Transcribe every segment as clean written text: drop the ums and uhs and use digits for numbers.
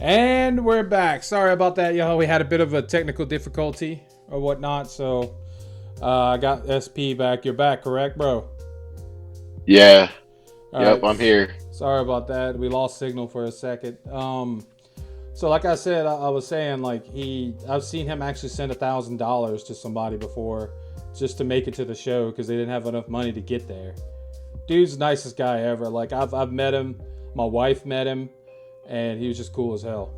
And we're back. Sorry about that, y'all. We had a bit of a technical difficulty or whatnot, so I got SP back. You're back, correct, bro? Yeah. All Yep. right. I'm here. Sorry about that. We lost signal for a second. So like I said, I was saying like I've seen him actually send $1,000 to somebody before, just to make it to the show because they didn't have enough money to get there. Dude's the nicest guy ever. Like I've met him. My wife met him, and he was just cool as hell.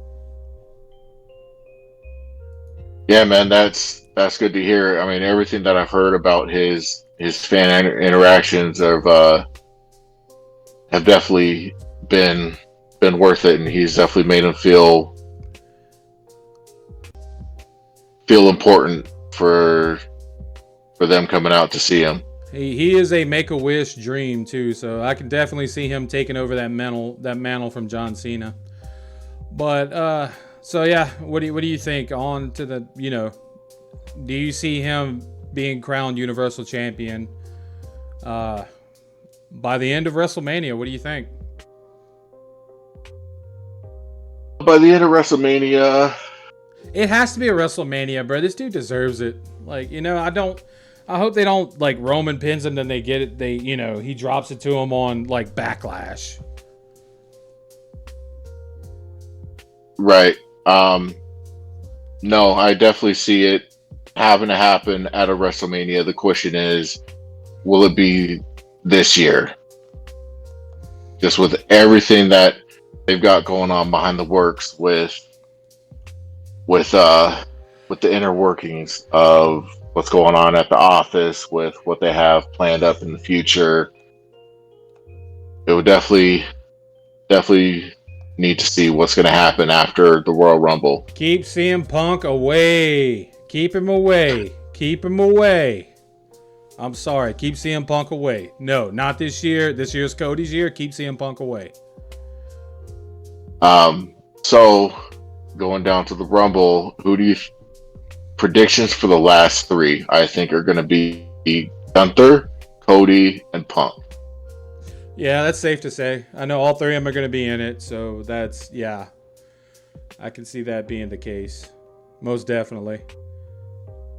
Yeah, man. That's good to hear. I mean, everything that I've heard about his interactions have definitely been been worth it, and he's definitely made him feel important for them coming out to see him. He is a make a wish dream too, so I can definitely see him taking over that mantle from John Cena. But so yeah, what do you think? On to the do you see him being crowned Universal Champion uh, by the end of WrestleMania? What do you think? By the end of WrestleMania, It has to be a WrestleMania, bro. This dude deserves it. Like I don't. I hope they don't like Roman pins him, then they get it. He drops it to him on like Backlash. right? No, I definitely see it having to happen at a WrestleMania. The question is, will it be this year? Just with everything that they've got going on behind the works with uh with the inner workings of what's going on at the office, with what they have planned up in the future. It would definitely need to see what's going to happen after the Royal Rumble. Keep CM Punk away. Keep him away. Keep him away. I'm sorry. Keep CM Punk away. No, not this year. This year's Cody's year. Keep CM Punk away. So going down to the Rumble, who do you predictions for the last three? I think are going to be Gunther, Cody, and Punk. Yeah, that's safe to say. I know all three of them are going to be in it, so that's yeah. I can see that being the case. Most definitely.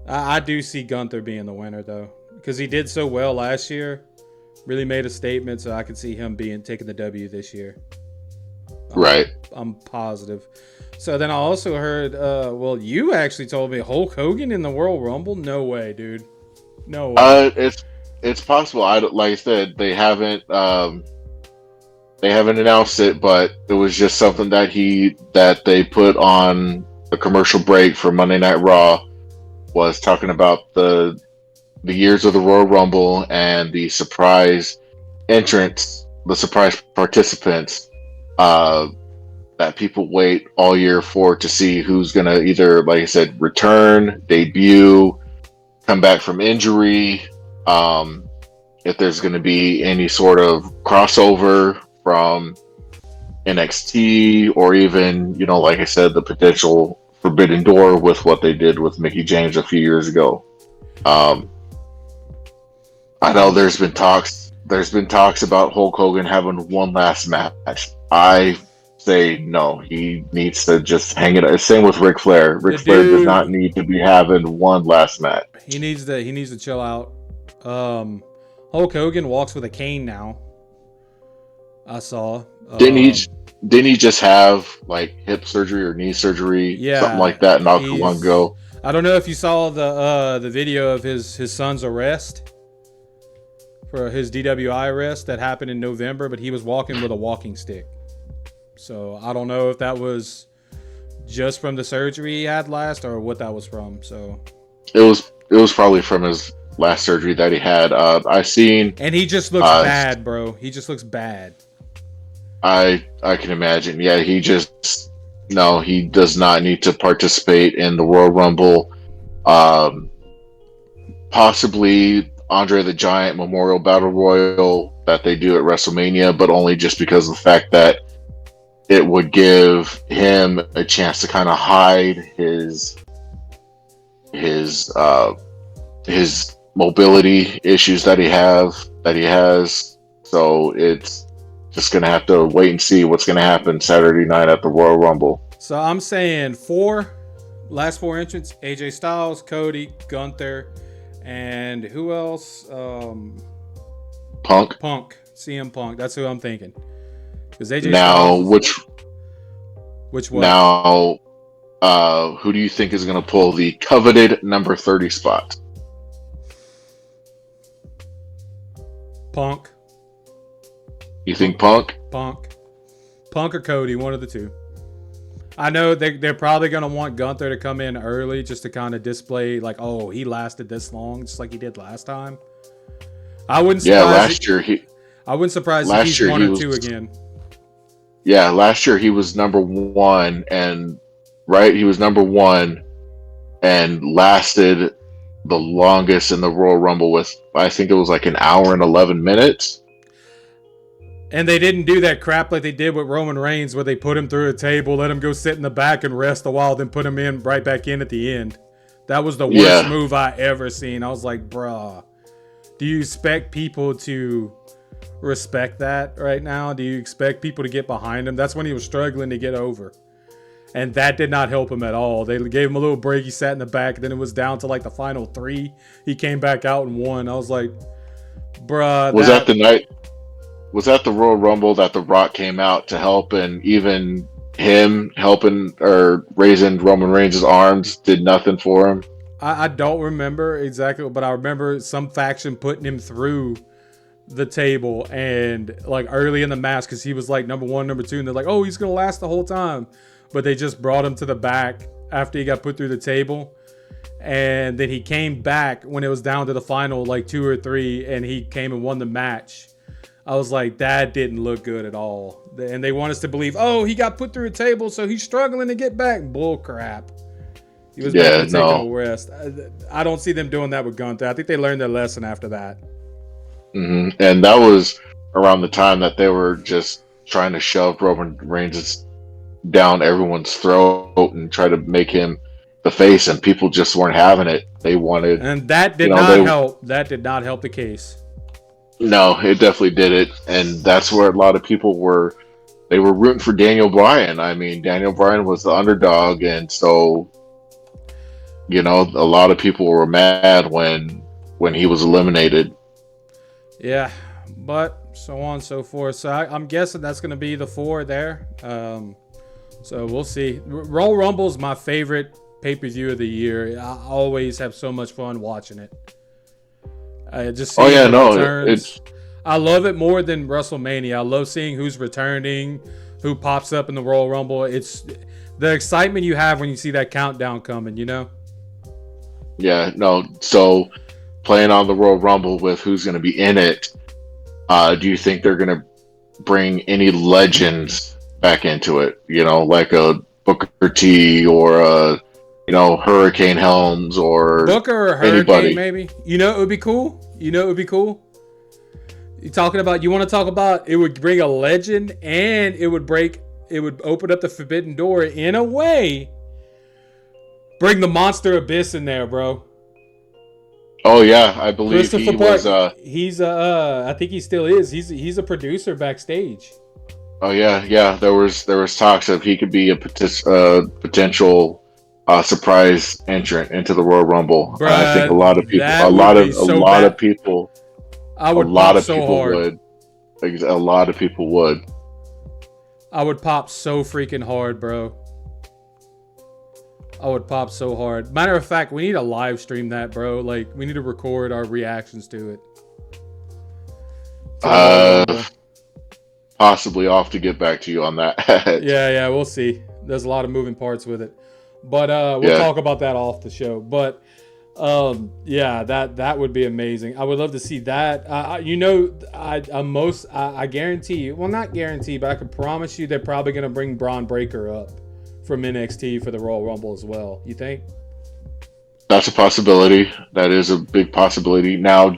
I do see Gunther being the winner though, because he did so well last year. Really made a statement, so I can see him being taking the W this year. I'm Right. I'm positive. So then I also heard, well, you actually told me Hulk Hogan in the World Rumble. No way, dude. No way. It's possible. Like I said, they haven't announced it, but it was just something that they put on a commercial break for Monday Night Raw, was talking about the years of the Royal Rumble and the surprise entrants, the surprise participants, uh, that people wait all year for to see who's gonna either, like I said, return, debut, come back from injury. Um, if there's going to be any sort of crossover from NXT, or even, like I said, the potential Forbidden Door with what they did with Mickey James a few years ago. Um, I know Um, there's been talks. There's been talks about Hulk Hogan having one last match. I say no. He needs to just hang it. Same with Ric Flair. the Ric Flair does not dude, need to be having one last match. he needs to chill out. Um, Hulk Hogan walks with a cane now. I saw. Didn't he? Didn't he just have like hip surgery or knee surgery, something like Yeah, that, not too long he's. ago? I don't know if you saw the video of his son's arrest for his DWI arrest that happened in November, but he was walking with a walking stick. So I don't know if that was just from the surgery he had last or what that was from. So It was probably from his last surgery that he had. I seen. and he just looks Uh, bad, bro. He just looks bad. I can imagine. Yeah, he just no. He does not need to participate in the Royal Rumble. Um, Possibly Andre the Giant Memorial Battle Royal that they do at WrestleMania, but only just because of the fact that it would give him a chance to kind of hide his uh, his mobility issues that he has. So it's just gonna have to wait and see what's gonna happen Saturday night at the Royal Rumble. So I'm saying last four entrants: AJ Styles, Cody, Gunther, and who else? Punk. CM Punk. That's who I'm thinking. Because AJ Now, Styles, which one? Now, who do you think is going to pull the coveted number 30 spot? Punk. You think Punk? Punk or Cody, one of the two. I know they're probably going to want Gunther to come in early just to kind of display, like, oh, he lasted this long, just like he did last time. I wouldn't surprise if he's one or two again. Yeah, last year he was number one, he was number one and lasted the longest in the Royal Rumble with, I think it was like an hour and 11 minutes. And they didn't do that crap like they did with Roman Reigns, where they put him through a table, let him go sit in the back and rest a while, then put him in right back in at the end. That was the worst move I ever seen. I was like, bruh, do you expect people to respect that right now? Do you expect people to get behind him? That's when he was struggling to get over. And that did not help him at all. They gave him a little break. He sat in the back. Then it was down to like the final three. He came back out and won. I was like, bruh. Was that the night? Was that the Royal Rumble that The Rock came out to help, and even him helping or raising Roman Reigns' arms did nothing for him? I don't remember exactly, but I remember some faction putting him through the table and like early in the match because he was like number one, number two, and they're like, oh, he's gonna last the whole time. But they just brought him to the back after he got put through the table. And then he came back when it was down to the final, like 2 or 3, and he came and won the match. I was like, that didn't look good at all. And they want us to believe, oh, he got put through a table, so he's struggling to get back. Bull crap. He was back to taking a rest. I don't see them doing that with Gunther. I think they learned their lesson after that. Mm-hmm. And that was around the time that they were just trying to shove Roman Reigns down everyone's throat and try to make him the face, and people just weren't having it. They wanted, and that did not help. That did not help the case. No, it definitely did it, and that's where a lot of people were. They were rooting for Daniel Bryan. I mean, Daniel Bryan was the underdog, and so a lot of people were mad when he was eliminated. Yeah, but so on and so forth. So I'm guessing that's going to be the 4 there. So we'll see. Royal Rumble is my favorite pay-per-view of the year. I always have so much fun watching it. Returns. I love it more than WrestleMania. I love seeing who's returning, who pops up in the Royal Rumble. It's the excitement you have when you see that countdown coming, Yeah, no. So playing on the Royal Rumble with who's going to be in it, do you think they're going to bring any legends back into it? Like a Booker T or a Hurricane Helms or Booker or Hurricane, anybody. Maybe. It would be cool. You want to talk about it would bring a legend, and it would open up the forbidden door in a way. Bring the Monster Abyss in there, bro. Oh yeah, I believe he was. He's I think he still is. He's a producer backstage. Oh yeah. There was talks of he could be a potential surprise entrant into the Royal Rumble. Bruh, I think a lot of people would. A lot of people would. I would pop so freaking hard, bro. I would pop so hard. Matter of fact, we need to live stream that, bro. Like, we need to record our reactions to it. Possibly. I'll have to get back to you on that. Yeah, we'll see. There's a lot of moving parts with it. But we'll talk about that off the show. But that would be amazing. I would love to see that. I guarantee, well, not guarantee, but I can promise you they're probably going to bring Braun Breaker up from NXT for the Royal Rumble as well. You think? That's a possibility. That is a big possibility. Now,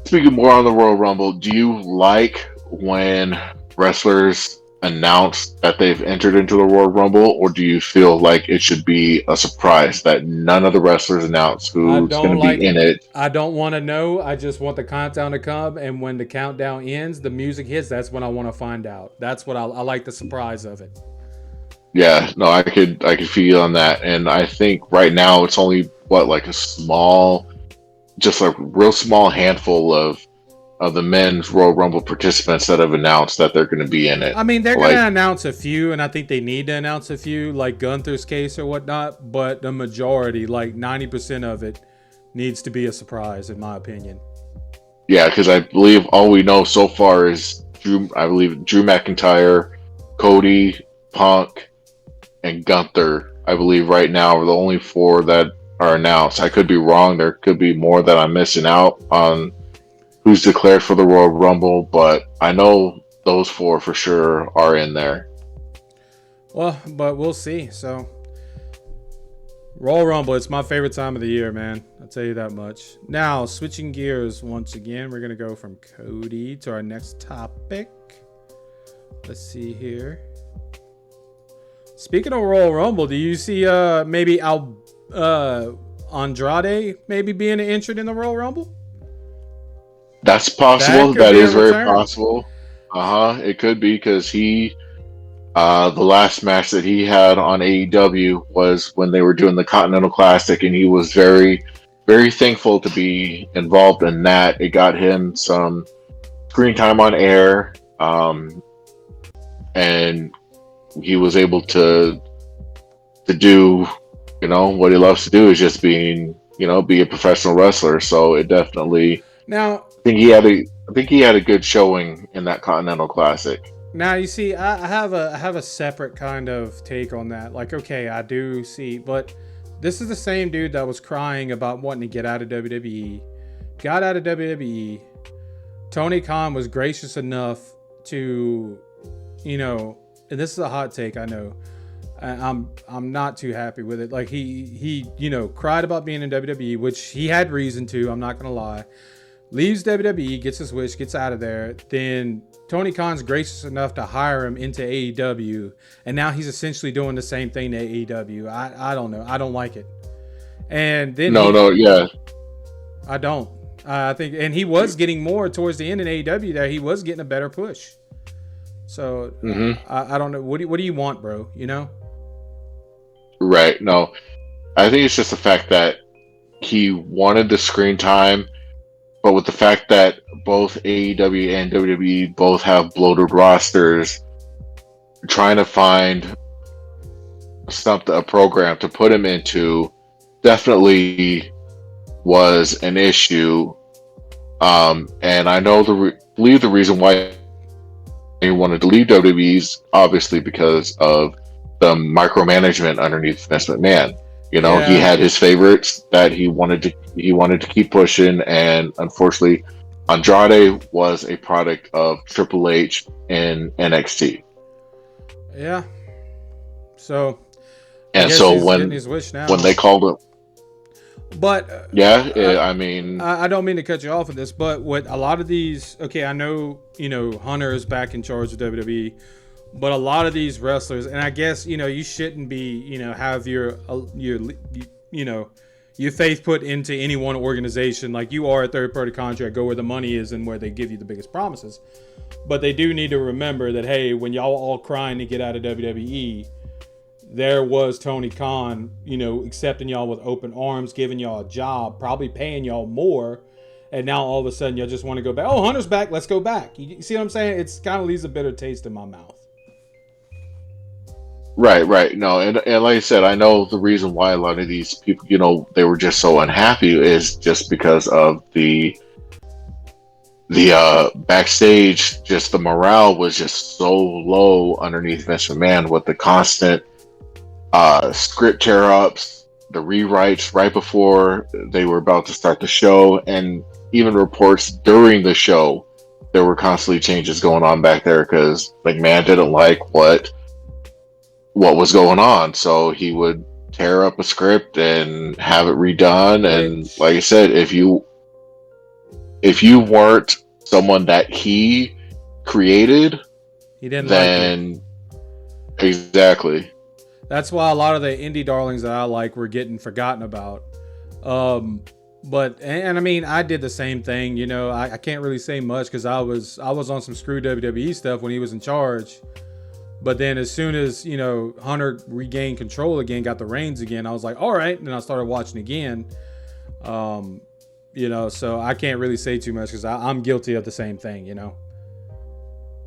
speaking more on the Royal Rumble, do you like when wrestlers announced that they've entered into the Royal Rumble, or do you feel like it should be a surprise that none of the wrestlers announce I who's going don't to be like. in it? I don't want to know. I just want the countdown to come, and when the countdown ends, the music hits. That's when I want to find out. That's what I like, the surprise of it. Yeah, no, I could feel on that, and I think right now it's only what like a small, just a real small handful of the men's Royal Rumble participants that have announced that they're going to be in it. I mean, they're Like, gonna announce a few, and I think they need to announce a few, like Gunther's case or whatnot. But the majority, like 90% of it, needs to be a surprise, in my opinion. yeah, because I believe all we know so far is Drew. I believe Drew McIntyre, Cody, Punk, and Gunther. I believe right now are the only four that are announced. I could be wrong. There could be more that I'm missing out on who's declared for the Royal Rumble, but I know those four for sure are in there. Well, but we'll see. So, Royal Rumble, it's my favorite time of the year, man. I'll tell you that much. Now, switching gears once again, we're gonna go from Cody to our next topic. Let's see here. Speaking of Royal Rumble, do you see maybe Andrade maybe being entered in the Royal Rumble? That's That possible. could That be a is very return. possible. It could be because the last match that he had on AEW was when they were doing the Continental Classic, and he was very, very thankful to be involved in that. It got him some screen time on air, and he was able to do, what he loves to do is just be a professional wrestler. So it definitely, Now, I think he had a good showing in that Continental Classic. Now you see, I have a separate kind of take on that. Like, okay, I do see, but this is the same dude that was crying about wanting to get out of WWE, got out of WWE. Tony Khan was gracious enough to, and this is a hot take, I know. I'm not too happy with it. Like he cried about being in WWE, which he had reason to. I'm not gonna lie. Leaves WWE, gets his wish, gets out of there. Then Tony Khan's gracious enough to hire him into AEW, and now he's essentially doing the same thing to AEW. I don't know. I don't like it. And then No, yeah, I don't. I think, and he was getting more towards the end in AEW. There, he was getting a better push. So hmm I don't know. What do you want, bro? right. No, I think it's just the fact that he wanted the screen time, but with the fact that both AEW and WWE both have bloated rosters, trying to find a program to put him into definitely was an issue. And I know believe the reason why he wanted to leave WWE is obviously because of the micromanagement underneath Vince McMahon. He Yeah, had his favorites that he wanted to keep pushing, and unfortunately, Andrade was a product of Triple H in NXT. yeah. So I And guess so he's getting when his wish when now. they called him, But yeah, uh, I mean, I don't mean to cut you off of this, but what a lot of these, okay, I know, Hunter is back in charge of WWE, but a lot of these wrestlers, and I guess, you shouldn't be, have you know, your faith put into any one organization. Like you are a third party contract, go where the money is and where they give you the biggest promises. But they do need to remember that, hey, when y'all all crying to get out of WWE, there was Tony Khan, accepting y'all with open arms, giving y'all a job, probably paying y'all more. And now all of a sudden y'all just want to go back. Oh, Hunter's back. Let's go back. You see what I'm saying? It's kind of leaves a bitter taste in my mouth. right. No, and like I said, I know the reason why a lot of these people, they were just so unhappy is just because of the backstage, just the morale was just so low underneath Vince McMahon with the constant script tear ups, the rewrites right before they were about to start the show, and even reports during the show. There were constantly changes going on back there because McMahon didn't like what was going on, so he would tear up a script and have it redone. And Which, like I said, if you weren't someone that he created, He didn't like it. then exactly. That's why a lot of the indie darlings that I like were getting forgotten about. Um, but I mean, I did the same thing. You know, I can't really say much because I was on some screw WWE stuff when he was in charge. But then as soon as Hunter regained control again, got the reins again, I was like, all right. And then I started watching again. So I can't really say too much because I'm guilty of the same thing.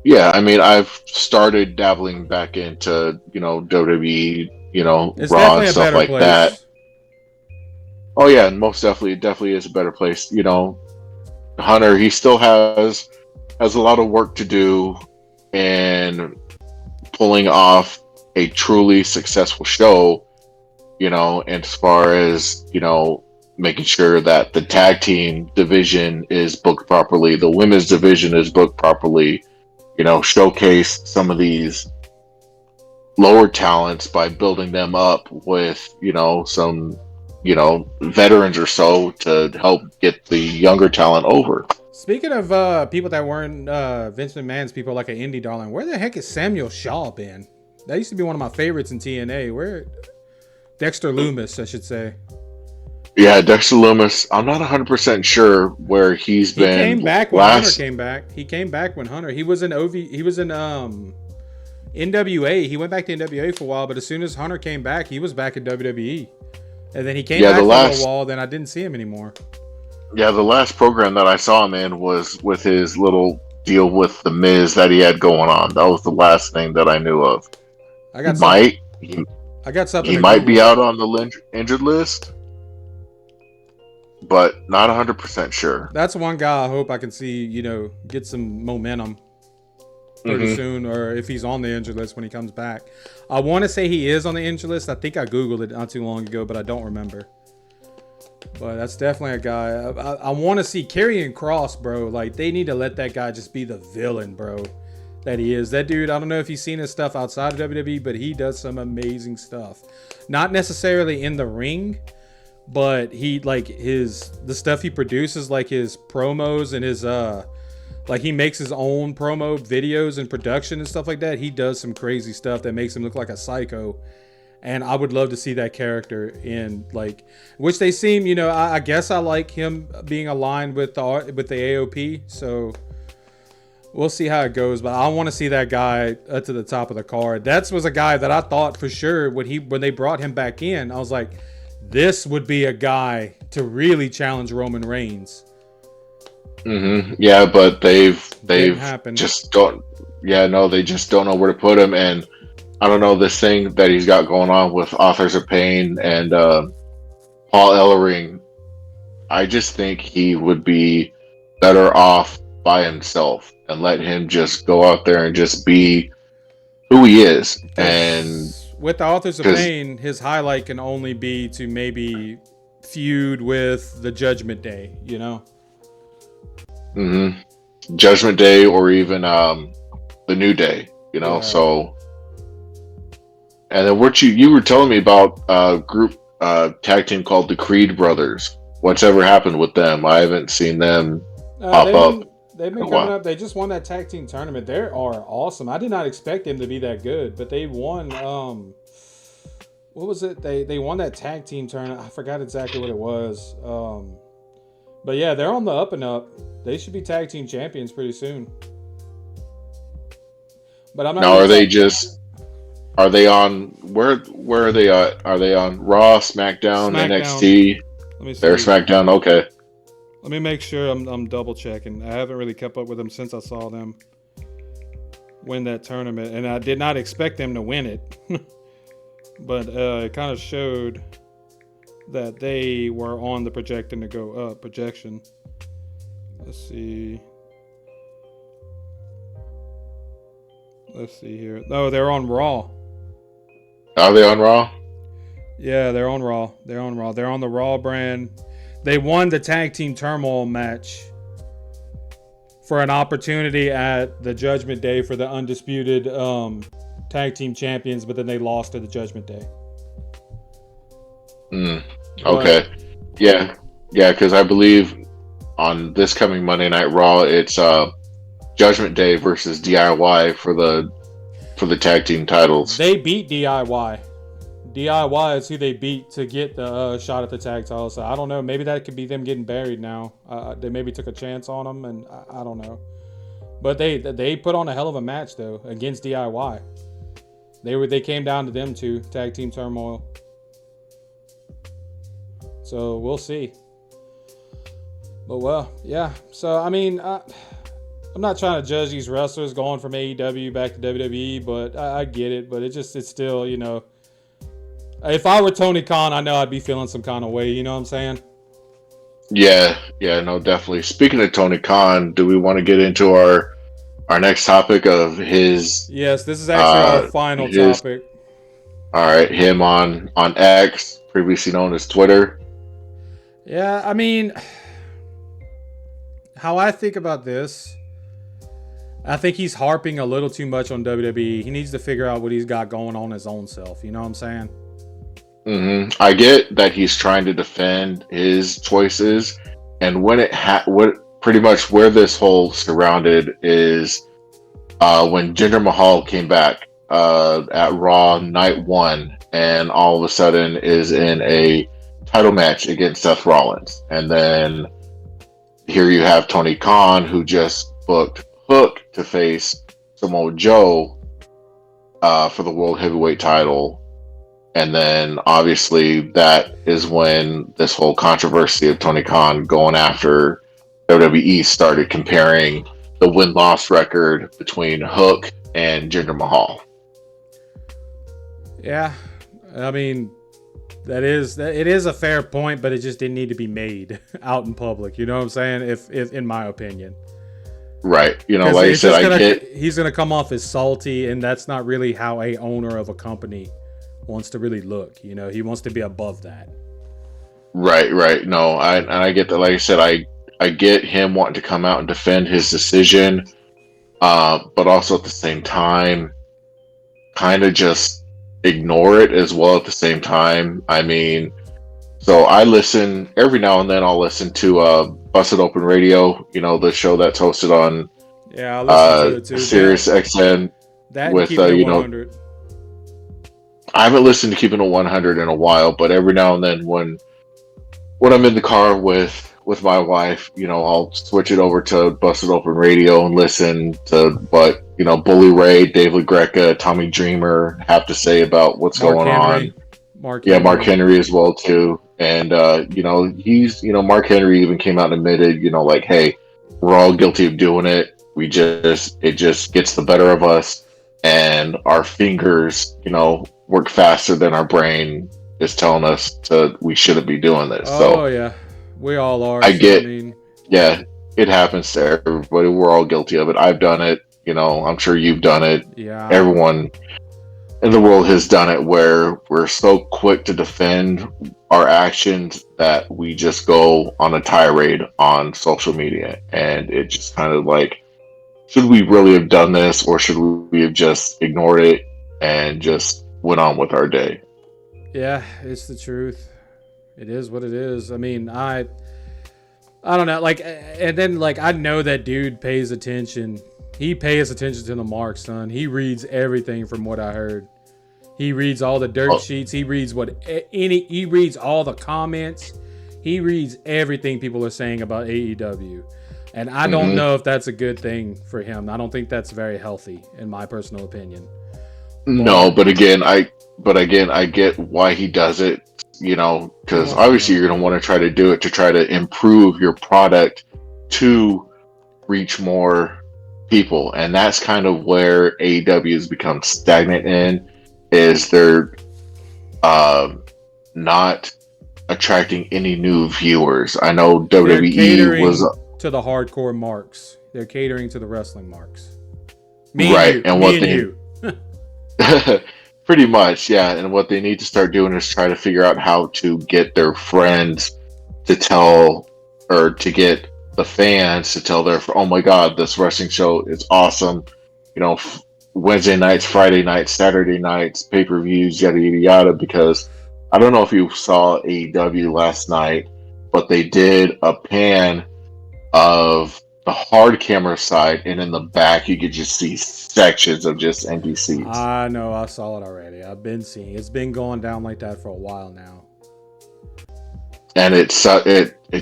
Yeah, I mean, I've started dabbling back into WWE, It's Raw and definitely a stuff better like that. place. Oh yeah, and most definitely, it definitely is a better place. Hunter, he still has a lot of work to do in pulling off a truly successful show. And as far as making sure that the tag team division is booked properly, the women's division is booked properly. Showcase some of these lower talents by building them up with some veterans or so to help get the younger talent over. Speaking of people that weren't Vince McMahon's people, like an indie darling, where the heck has Samuel Shaw been? That used to be one of my favorites in TNA. Where Dexter Loomis, I should say. Yeah, Dexter Loomis. I'm not 100% sure where he's He been came back when Hunter last. came back. He came back when Hunter. He was in He was in NWA. He went back to NWA for a while, but as soon as Hunter came back, he was back in WWE. And then he came back for a little while. Then I didn't see him anymore. Yeah, the last program that I saw him in was with his little deal with the Miz that he had going on. That was the last thing that I knew of. I got something. He might be out on the injured list, but not 100% sure. That's one guy I hope I can see, get some momentum pretty soon, or if he's on the injured list when he comes back. I want to say he is on the injured list. I think I Googled it not too long ago, but I don't remember. But that's definitely a guy. I want to see Karrion Kross, bro. Like, they need to let that guy just be the villain, bro, that he is. That dude, I don't know if you've seen his stuff outside of WWE, but he does some amazing stuff. Not necessarily in the ring, but he, like, the stuff he produces, like his promos and his, like, he makes his own promo videos and production and stuff like that. He does some crazy stuff that makes him look like a psycho. And I would love to see that character in, like, which they seem, I guess I like him being aligned with the AOP. So we'll see how it goes. But I want to see that guy to the top of the card. That was a guy that I thought for sure when they brought him back in, I was like, this would be a guy to really challenge Roman Reigns. Yeah, but they've just don't. Yeah, no, they just don't know where to put him. And I don't know, this thing that he's got going on with Authors of Pain and Paul Ellering. I just think he would be better off by himself and let him just go out there and just be who he is. And with the Authors of Pain, his highlight can only be to maybe feud with the Judgment Day, Judgment Day, or even the New Day, yeah. So, and then what you were telling me about a group tag team called the Creed Brothers. What's ever happened with them? I haven't seen them pop up. They've been coming up. They just won that tag team tournament. They are awesome. I did not expect them to be that good, but they won. What was it? They won that tag team tournament. I forgot exactly what it was. But yeah, they're on the up and up. They should be tag team champions pretty soon. But I'm not. Now, are they on where are they at? Are they on Raw, SmackDown, NXT? Let me see. They're SmackDown. Okay. Let me make sure I'm double checking. I haven't really kept up with them since I saw them win that tournament, and I did not expect them to win it. But it kind of showed that they were on the projection to go up. Projection. Let's see. Let's see here. No, they're on Raw. Are they on Raw? Yeah, they're on Raw. They're on Raw. They're on the Raw brand. They won the tag team turmoil match for an opportunity at the Judgment Day for the undisputed tag team champions, but then they lost to the Judgment Day. Okay. Yeah, because I believe on this coming Monday Night Raw, it's Judgment Day versus DIY for the tag team titles. They beat DIY. DIY is who they beat to get the shot at the tag title. So I don't know. Maybe that could be them getting buried now. They maybe took a chance on them, and I don't know. But they put on a hell of a match though against DIY. They came down to them two, tag team turmoil. So we'll see. But well, yeah. So I mean, I'm not trying to judge these wrestlers going from AEW back to WWE, but I get it. But it's still, you know, if I were Tony Khan, I know I'd be feeling some kind of way. You know what I'm saying? Yeah, no, definitely. Speaking of Tony Khan, do we want to get into our next topic of his? Yes, this is actually our final topic. All right, him on X, previously known as Twitter. Yeah, I mean, how I think about this, I think he's harping a little too much on WWE. He needs to figure out what he's got going on his own self. You know what I'm saying? Mm-hmm. I get that he's trying to defend his choices, and when what pretty much where this whole surrounded is when Jinder Mahal came back at Raw Night 1, and all of a sudden is in a title match against Seth Rollins, and then here you have Tony Khan who just booked Hook to face Samoa Joe for the World Heavyweight title. And then obviously that is when this whole controversy of Tony Khan going after WWE started, comparing the win-loss record between Hook and Jinder Mahal. Yeah, I mean, it is a fair point, but it just didn't need to be made out in public. You know what I'm saying? If in my opinion. Right. You know, like I said, he's gonna come off as salty, and that's not really how a owner of a company wants to really look. You know, he wants to be above that. Right. No, I get that. Like I said, I get him wanting to come out and defend his decision, but also at the same time, kind of just ignore it as well at the same time. I mean, so I listen every now and then. I'll listen to Busted Open Radio. You know, the show that's hosted on I listen to it too. Sirius XM that with you know. I haven't listened to Keeping It 100 in a while, but every now and then when I'm in the car with my wife, you know, I'll switch it over to Busted Open Radio and listen to what, you know, Bully Ray, Dave LaGreca, Tommy Dreamer have to say about what's going on. Mark Henry as well too. And you know, Mark Henry even came out and admitted, you know, like, hey, we're all guilty of doing it. It just gets the better of us, and our fingers, you know, work faster than our brain is telling us we shouldn't be doing this. Oh yeah, we all are. Yeah, it happens to everybody. We're all guilty of it. I've done it. You know, I'm sure you've done it. Yeah. Everyone in the world has done it, where we're so quick to defend our actions that we just go on a tirade on social media, and it just kind of like, should we really have done this, or should we have just ignored it and just went on with our day? Yeah, it's the truth. It is what it is. I mean, I don't know. Like, and then like, I know that dude pays attention. He pays attention to the marks, son. He reads everything from what I heard. He reads all the dirt sheets. He reads he reads all the comments. He reads everything people are saying about AEW. And I don't know if that's a good thing for him. I don't think that's very healthy, in my personal opinion. No, but again, I get why he does it. You know, because obviously you're going to want to try to do it to try to improve your product to reach more people, and that's kind of where AEW has become stagnant in. Is they're not attracting any new viewers. I know WWE was to the hardcore marks. They're catering to the wrestling marks. Pretty much, yeah. And what they need to start doing is try to figure out how to get their friends to tell, or to get the fans to tell their, oh my God, this wrestling show is awesome. You know, Wednesday nights, Friday nights, Saturday nights, pay-per-views, yada, yada, yada. Because I don't know if you saw AEW last night, but they did a pan of the hard camera side, and in the back you could just see sections of just empty seats. I know, I saw it already. I've been seeing it's been going down like that for a while now. And it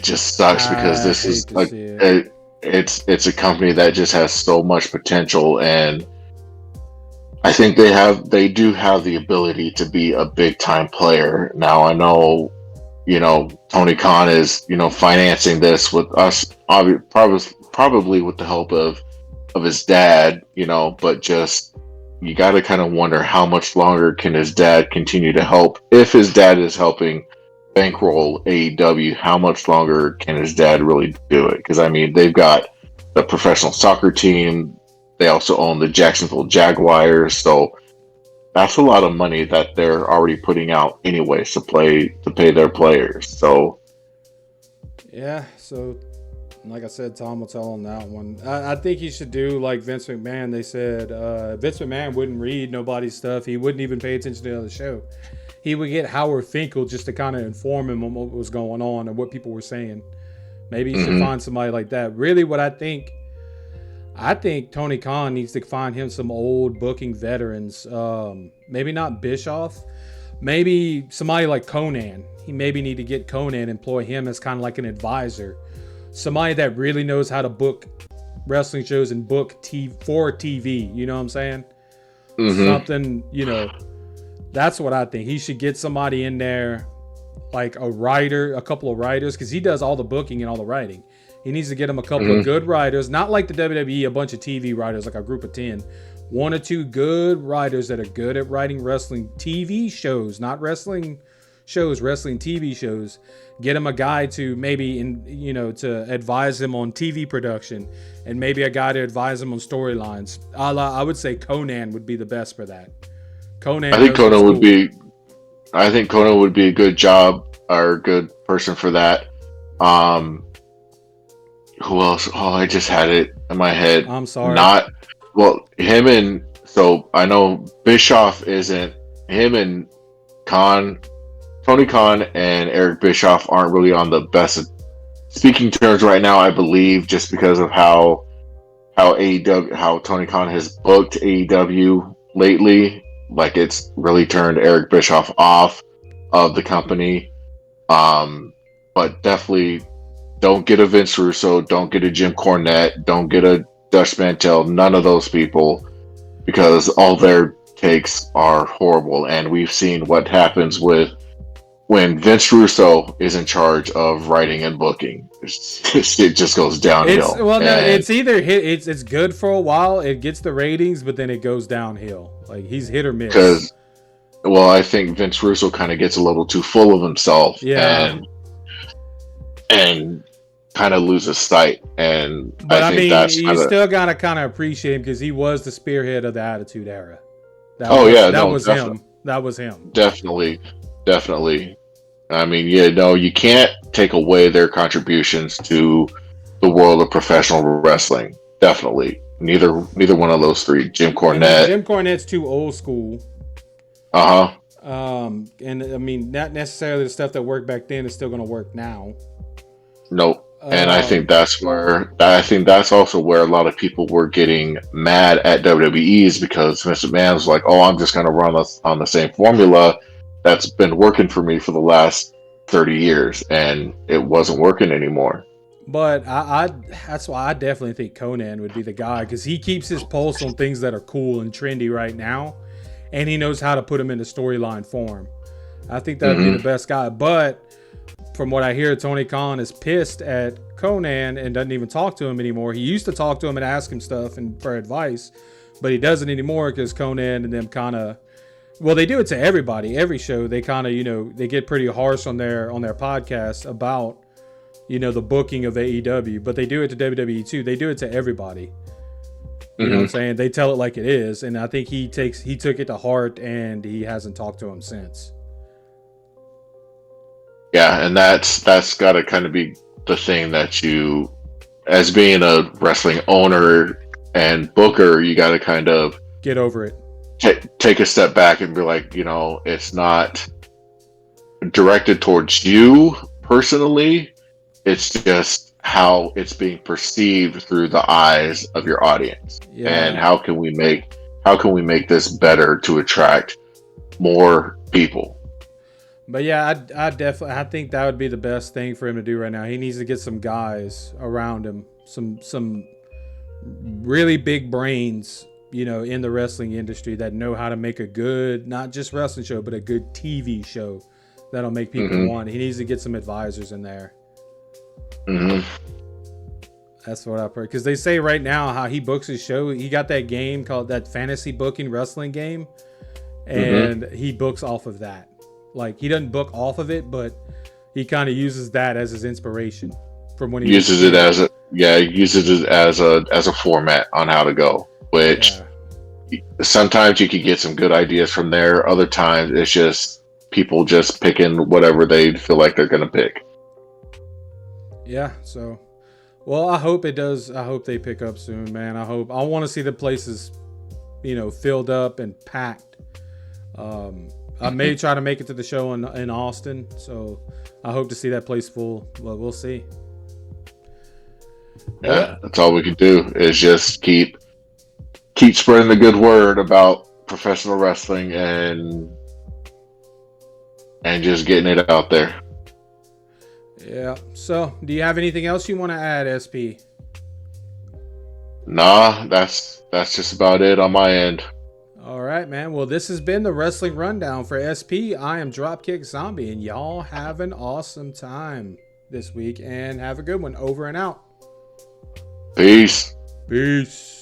just sucks because I this hate is to see it. it's a company that just has so much potential, and I think they do have the ability to be a big time player. Now I know, Tony Khan is, financing this with us, probably with the help of his dad, but just you got to kind of wonder how much longer can his dad continue to help. If his dad is helping bankroll AEW, how much longer can his dad really do it? Because I mean, they've got the professional soccer team. They also own the Jacksonville Jaguars, so that's a lot of money that they're already putting out anyways to pay their players. So Yeah, so like I said, Tom will tell on that one. I think he should do like Vince McMahon. They said Vince McMahon wouldn't read nobody's stuff. He wouldn't even pay attention to the show. He would get Howard Finkel just to kind of inform him on what was going on and what people were saying. Maybe he should find somebody like that. Really, what I think Tony Khan needs to find him some old booking veterans. Maybe not Bischoff. Maybe somebody like Conan. He maybe need to get Conan, employ him as kind of like an advisor. Somebody that really knows how to book wrestling shows and book for TV. You know what I'm saying? Something, that's what I think. He should get somebody in there, like a couple of writers, because he does all the booking and all the writing. He needs to get him a couple of good writers, not like the WWE, a bunch of TV writers, like a group of 10. One or two good writers that are good at writing wrestling TV shows, not wrestling shows, wrestling TV shows. Get him a guy to maybe, to advise him on TV production, and maybe a guy to advise him on storylines. I would say Conan would be the best for that. I think Conan would be a good job or a good person for that. Who else? Oh, I just had it in my head. I'm sorry. So I know Bischoff isn't him, and Tony Khan and Eric Bischoff aren't really on the best speaking terms right now, I believe, just because of how Tony Khan has booked AEW lately. Like, it's really turned Eric Bischoff off of the company. But definitely don't get a Vince Russo, don't get a Jim Cornette, don't get a Dutch Mantel, none of those people, because all their takes are horrible. And we've seen what happens when Vince Russo is in charge of writing and booking. It just goes downhill. It's good for a while. It gets the ratings, but then it goes downhill. Like, he's hit or miss. Because, I think Vince Russo kind of gets a little too full of himself. Yeah. And kind of loses sight. But I mean, you still gotta kind of appreciate him, because he was the spearhead of the Attitude Era. That was him. Definitely. I mean, you can't take away their contributions to the world of professional wrestling. Definitely. Neither one of those three. Jim Cornette. Jim Cornette's too old school. And I mean, not necessarily the stuff that worked back then is still going to work now. Nope. And I think that's also where a lot of people were getting mad at WWE's, because Mr. McMahon was like, "Oh, I'm just going to run on the same formula that's been working for me for the last 30 years," and it wasn't working anymore. But that's why I definitely think Conan would be the guy, because he keeps his pulse on things that are cool and trendy right now, and he knows how to put them into storyline form. I think that would be the best guy. But from what I hear, Tony Khan is pissed at Conan and doesn't even talk to him anymore. He used to talk to him and ask him stuff and for advice, but he doesn't anymore, because Conan and them kind of, well, they do it to everybody. Every show, they kind of, they get pretty harsh on their podcast about, the booking of AEW, but they do it to WWE too. They do it to everybody. You know what I'm saying? They tell it like it is, and I think he took it to heart, and he hasn't talked to him since. Yeah, and that's got to kind of be the thing that you, as being a wrestling owner and booker, you got to kind of get over it. Take a step back and be like, it's not directed towards you personally. It's just how it's being perceived through the eyes of your audience, and Yeah. how can we make this better to attract more people. But yeah, I definitely I think that would be the best thing for him to do right now. He needs to get some guys around him, some really big brains, in the wrestling industry that know how to make a good, not just wrestling show, but a good TV show that'll make people Hmm. want. He needs to get some advisors in there. Hmm. That's what I've heard. Because they say right now how he books his show. He got that game called that fantasy booking wrestling game, Hmm. and he books off of that. Like he doesn't book off of it, but he kind of uses that as his inspiration from when he was a Uses it kid. as a yeah, uses it as a format on how to go. Which Yeah, sometimes you could get some good ideas from there. Other times it's just people just picking whatever they feel like they're gonna pick. yeah. So, well, I hope it does. I hope they pick up soon, man. I want to see the places, filled up and packed. I may try to make it to the show in Austin, so I hope to see that place full. Well, we'll see. Yeah, Well, that's all we can do is just keep spreading the good word about professional wrestling and just getting it out there. yeah. So, do you have anything else you want to add, SP? Nah, that's just about it on my end. All right, man. Well, this has been the Wrestling Rundown for SP. I am Dropkick Zombie, and y'all have an awesome time this week and have a good one. Over and out. Peace. Peace.